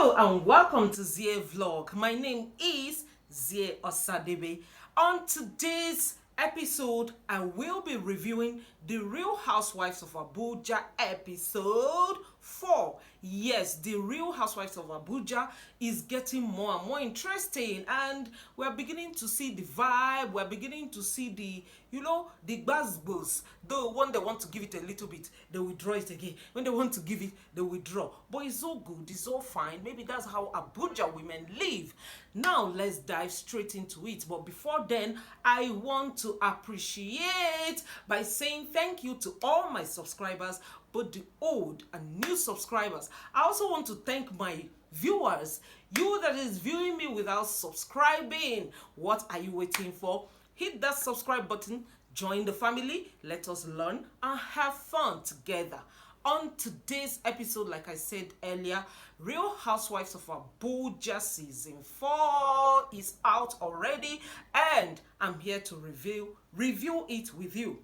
Hello and welcome to Zie Vlog. My name is Zie Osadebe. On today's episode, I will be reviewing the Real Housewives of Abuja episode 4. Yes, the Real Housewives of Abuja is getting more and more interesting, and we're beginning to see the vibe, we're beginning to see the buzzbuzz. Though when they want to give it a little bit, they withdraw it again. When they want to give it, they withdraw. But it's all good, it's all fine. Maybe that's how Abuja women live. Now let's dive straight into it. But before then, I want to appreciate by saying thank you to all my subscribers, both the old and new subscribers. I also want to thank my viewers, you that is viewing me without subscribing. What are you waiting for? Hit that subscribe button, join the family, let us learn and have fun together. On today's episode, like I said earlier, Real Housewives of Abuja season 4 is out already, and I'm here to review it with you.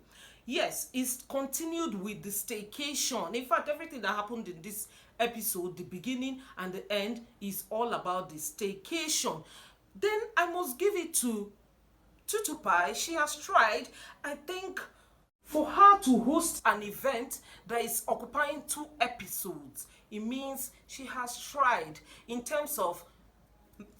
Yes, it's continued with the staycation. In fact, everything that happened in this episode, the beginning and the end, is all about the staycation. Then I must give it to Tutupai. She has tried, I think, for her to host an event that is occupying 2 episodes. It means she has tried in terms of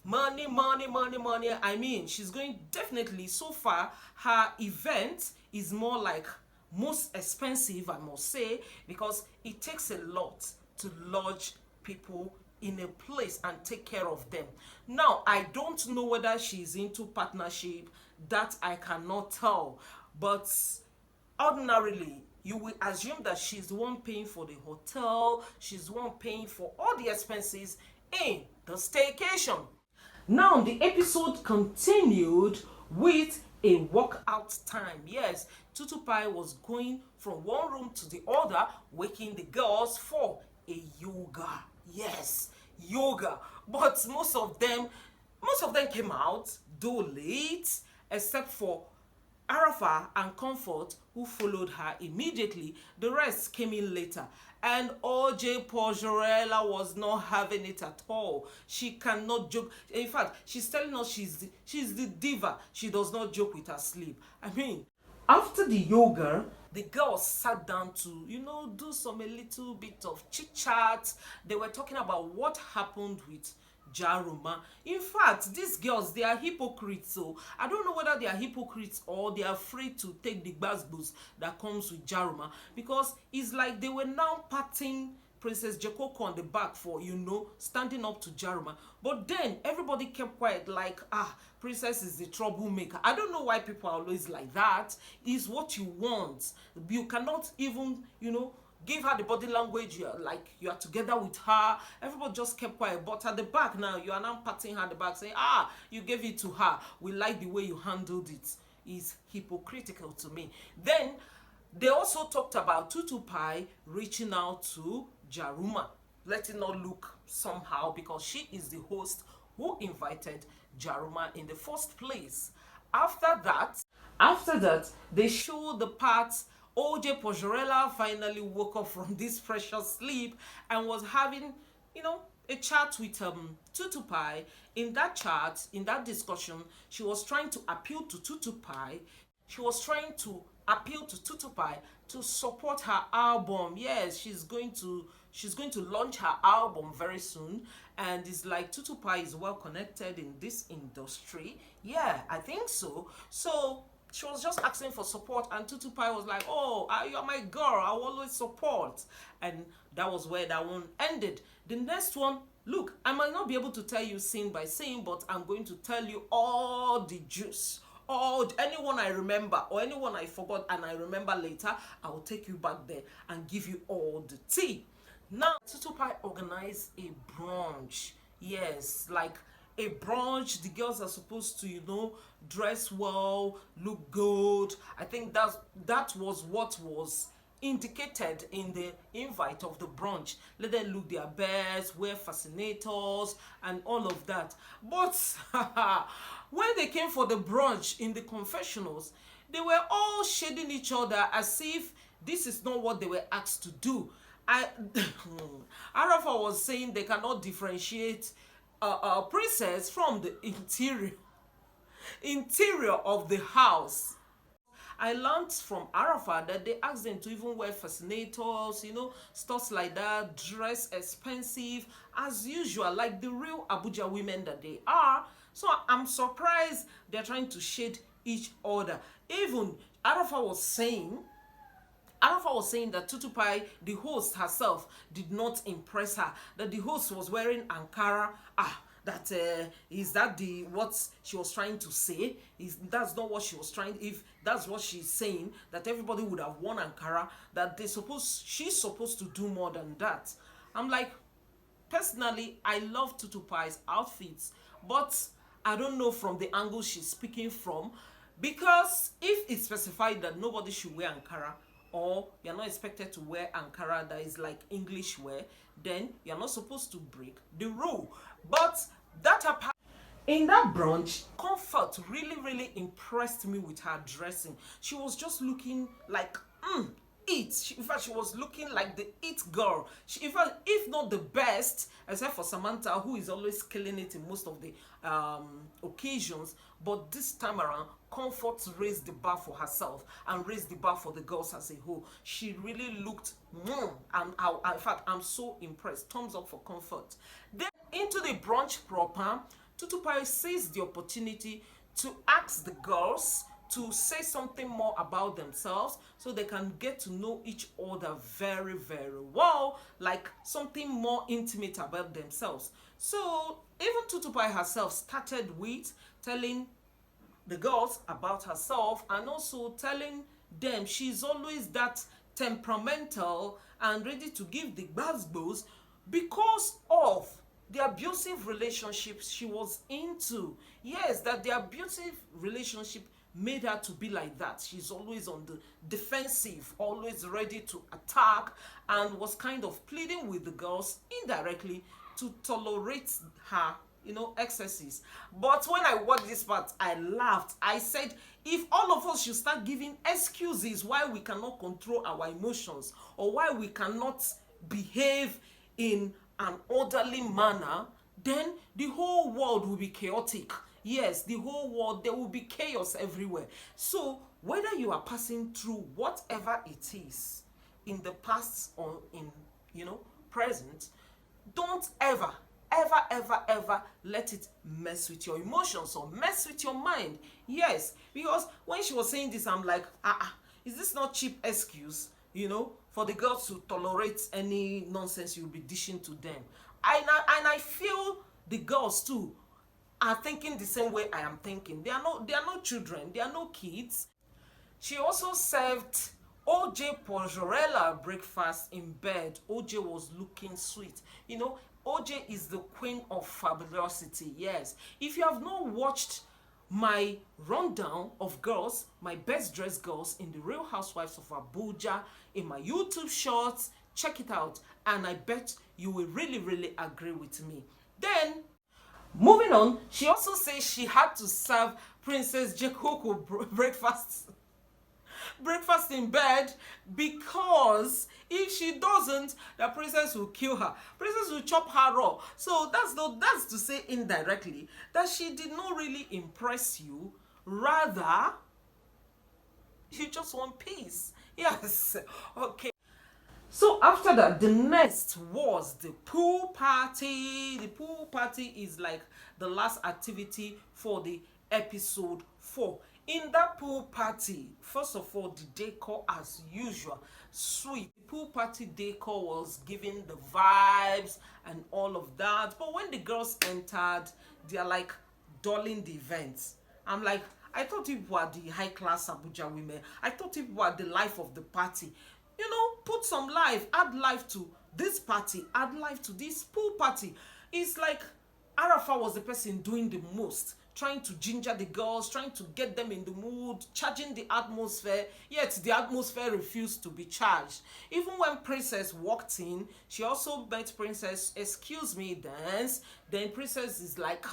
money. I mean, she's going definitely, so far, her event is more like most expensive, I must say, because it takes a lot to lodge people in a place and take care of them. Now, I don't know whether she's into partnership, that I cannot tell, but ordinarily you will assume that she's the one paying for the hotel, she's the one paying for all the expenses in the staycation. Now the episode continued with a walkout time. Yes, Tutupai was going from one room to the other, waking the girls for a yoga. Yes, yoga. But most of them came out, though late, except for Arafa and Comfort, who followed her immediately. The rest came in later. And OJ Pojorella was not having it at all. She cannot joke. In fact, she's telling us she's the diva. She does not joke with her sleep. I mean, after the yoga, the girls sat down to, do a little bit of chit-chat. They were talking about what happened with Jaruma. In fact, these girls, they are hypocrites. So I don't know whether they are hypocrites or they are afraid to take the buzzbuzz that comes with Jaruma, because it's like they were now patting Princess Jekoko on the back for, standing up to Jaruma. But then everybody kept quiet, like, Princess is the troublemaker. I don't know why people are always like that. It's what you want. You cannot even, give her the body language, you are together with her. Everybody just kept quiet. But at the back now, you are now patting her at the back, saying, you gave it to her. We like the way you handled it. It's hypocritical to me. Then they also talked about Tutupai reaching out to Jaruma, letting her look somehow, because she is the host who invited Jaruma in the first place. After that, they showed the parts OJ Pojorella finally woke up from this precious sleep and was having, a chat with Tutupai. In that chat, in that discussion, she was trying to appeal to Tutupai. She was trying to appeal to Tutupai to support her album. Yes, she's going to launch her album very soon, and it's like Tutupai is well connected in this industry. Yeah, I think so. So she was just asking for support, and Tutupai was like, you're my girl, I will always support. And that was where that one ended. The next one, look, I might not be able to tell you scene by scene, but I'm going to tell you all the juice. Anyone I remember or anyone I forgot and I remember later, I will take you back there and give you all the tea. Now, Tutupai organized a brunch. Yes, like a brunch. The girls are supposed to, dress well, look good. I think that was what was indicated in the invite of the brunch. Let them look their best, wear fascinators and all of that. But when they came for the brunch in the confessionals, they were all shading each other as if this is not what they were asked to do. I Arafa was saying they cannot differentiate a princess from the interior of the house. I learned from Arafat that they asked them to even wear fascinators, stuff like that, dress expensive, as usual, like the real Abuja women that they are. So I'm surprised they're trying to shade each other. Even Arafat was saying that Tutupai, the host herself, did not impress her. That the host was wearing Ankara. That is that the what she was trying to say? Is that's not what she was trying? If that's what she's saying, that everybody would have worn Ankara. That she's supposed to do more than that. I'm like, personally, I love Tutupai's outfits, but I don't know from the angle she's speaking from, because if it's specified that nobody should wear Ankara, or you're not expected to wear Ankara that is like English wear, then you're not supposed to break the rule. But that apart, in that brunch, Comfort really impressed me with her dressing. She was just looking like in fact, she was looking like the it girl. In fact, if not the best, except for Samantha, who is always killing it in most of the occasions. But this time around, Comfort raised the bar for herself and raised the bar for the girls as a whole. She really looked and in fact, I'm so impressed. Thumbs up for Comfort. Then into the brunch proper, Tutupai seized the opportunity to ask the girls to say something more about themselves so they can get to know each other very well, like something more intimate about themselves. So even Tutupai herself started with telling the girls about herself and also telling them she's always that temperamental and ready to give the gbas because of the abusive relationships she was into. Yes, that the abusive relationship made her to be like that. She's always on the defensive, always ready to attack, and was kind of pleading with the girls indirectly to tolerate her excesses. But when I watched this part, I laughed. I said, if all of us should start giving excuses why we cannot control our emotions or why we cannot behave in an orderly manner, then the whole world will be chaotic. Yes, the whole world, there will be chaos everywhere. So whether you are passing through whatever it is in the past or in present, don't ever let it mess with your emotions or mess with your mind. Yes, because when she was saying this, I'm like, is this not cheap excuse, for the girls to tolerate any nonsense you'll be dishing to them? And I feel the girls too are thinking the same way I am thinking. They are no children, they are no kids. She also served OJ Pojorella breakfast in bed. OJ was looking sweet. OJ is the queen of fabulosity. Yes. If you have not watched my rundown of girls, my best dressed girls in the Real Housewives of Abuja in my YouTube shorts, check it out. And I bet you will really agree with me. Then, moving on, she also says she had to serve Princess Jekoko breakfast in bed because if she doesn't, the princess will kill her. Princess will chop her raw. So that's to say indirectly that she did not really impress you. Rather, you just want peace. Yes. Okay. So after that, the next was the pool party. The pool party is like the last activity for the episode 4. In that pool party, first of all, the decor as usual, sweet. The pool party decor was giving the vibes and all of that. But when the girls entered, they are like dulling the event. I'm like, I thought people were the high class Abuja women. I thought people were the life of the party. Put some life, add life to this party, add life to this pool party. It's like Arafat was the person doing the most, trying to ginger the girls, trying to get them in the mood, charging the atmosphere, yet the atmosphere refused to be charged. Even when Princess walked in, she also met Princess, excuse me, dance. Then Princess is like,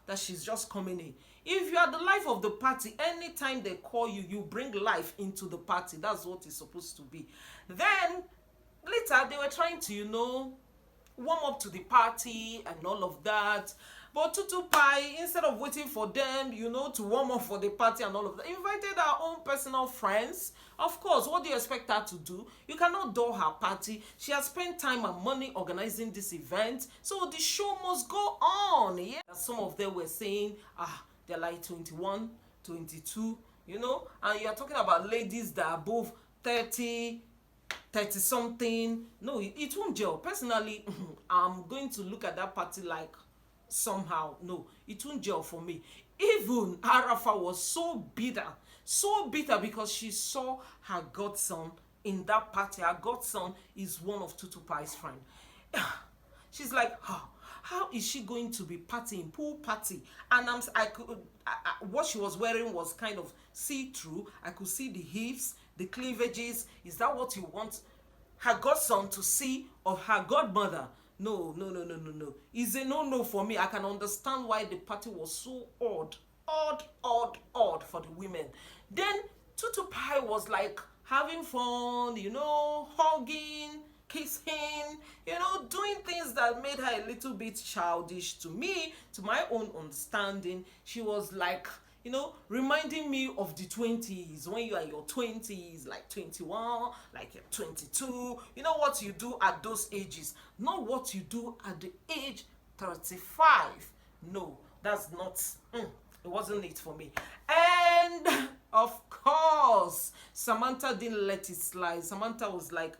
that she's just coming in. If you are the life of the party, anytime they call you, you bring life into the party. That's what it's supposed to be. Then, Later, they were trying to, warm up to the party and all of that. But Tutu Pie, instead of waiting for them, to warm up for the party and all of that, invited her own personal friends. Of course, what do you expect her to do? You cannot dull her party. She has spent time and money organizing this event, so the show must go on. Yeah, some of them were saying, they're like 21, 22, and you're talking about ladies that are above 30, 30 something. No, it won't gel. Personally, I'm going to look at that party like somehow. No, it won't gel for me. Even Arafa was so bitter because she saw her godson in that party. Her godson is one of Tutu Pai's friend. She's like, how is she going to be partying, pool party? And what she was wearing was kind of see-through. I could see the hips, the cleavages. Is that what you want her godson to see of her godmother? No. It's a no for me. I can understand why the party was so odd for the women. Then Tutu Pai was like having fun, hugging, kissing, doing things that made her a little bit childish to me, to my own understanding. She was like, reminding me of the 20s, when you are in your 20s, like 21, like you're 22. You know what you do at those ages, not what you do at the age 35. No, that's not, it wasn't it for me. And of course, Samantha didn't let it slide. Samantha was like,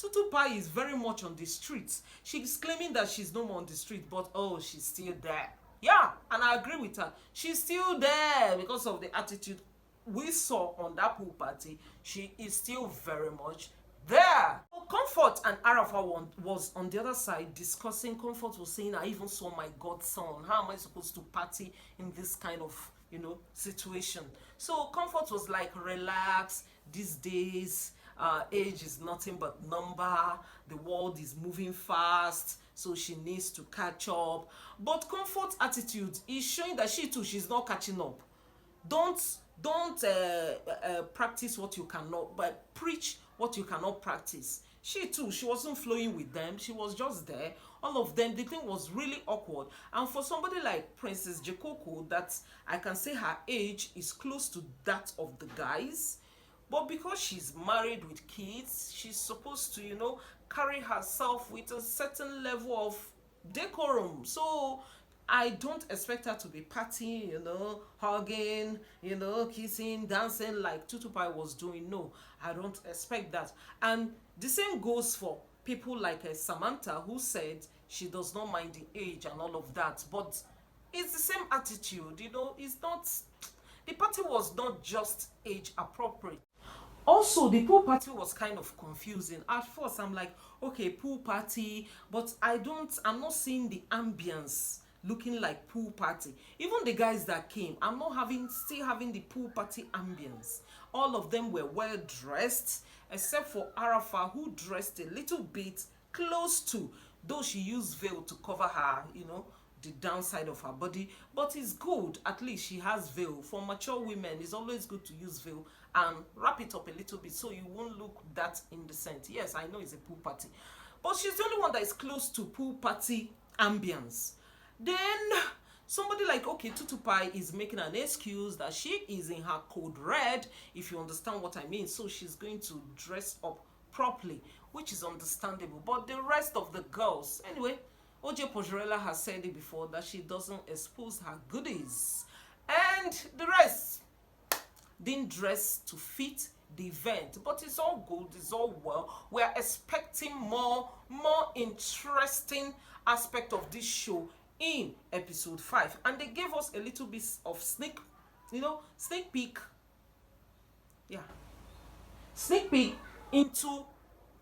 Tutu Pai is very much on the streets. She's claiming that she's no more on the street, but she's still there. Yeah, and I agree with her. She's still there because of the attitude we saw on that pool party. She is still very much there. Comfort and Arafa was on the other side discussing. Comfort was saying, I even saw my godson. How am I supposed to party in this kind of, situation? So Comfort was like, relax, these days, age is nothing but number. The world is moving fast, so she needs to catch up. But Comfort's attitude is showing that she's not catching up. Don't practice what you cannot, but preach what you cannot practice. She wasn't flowing with them. She was just there. All of them, the thing was really awkward. And for somebody like Princess Jekoko, that I can say her age is close to that of the guys, but because she's married with kids, she's supposed to, carry herself with a certain level of decorum. So I don't expect her to be partying, hugging, kissing, dancing like Tutu Pai was doing. No, I don't expect that. And the same goes for people like Samantha, who said she does not mind the age and all of that. But it's the same attitude, it's not, the party was not just age appropriate. Also, the pool party was kind of confusing. At first, I'm like, okay, pool party, but I'm not seeing the ambience looking like pool party. Even the guys that came, I'm not still having the pool party ambience. All of them were well dressed, except for Arafa, who dressed a little bit close to, though she used veil to cover her, the downside of her body. But it's good, at least she has veil. For mature women, it's always good to use veil and wrap it up a little bit so you won't look that indecent. Yes, I know it's a pool party, but she's the only one that is close to pool party ambience. Then somebody like, okay, Tutu Pai is making an excuse that she is in her code red, if you understand what I mean. So she's going to dress up properly, which is understandable. But the rest of the girls, anyway, OJ Pojorella has said it before that she doesn't expose her goodies. And the rest didn't dress to fit the event. But it's all good, it's all well. We're expecting more interesting aspect of this show in episode 5. And they gave us a little bit of sneak peek. Yeah. Sneak peek into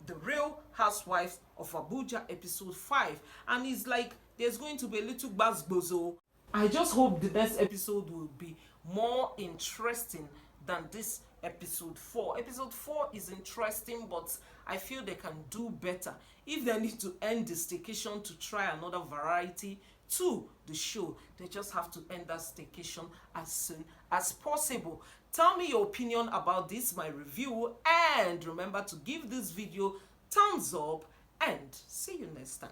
the Real Housewives of Abuja episode 5. And it's like there's going to be a little basbozo. I just hope the next episode will be more interesting than this episode 4. Episode 4 is interesting, but I feel they can do better. If they need to end the staycation to try another variety to the show, they just have to end that staycation as soon as possible. Tell me your opinion about this, my review, and remember to give this video thumbs up, and see you next time.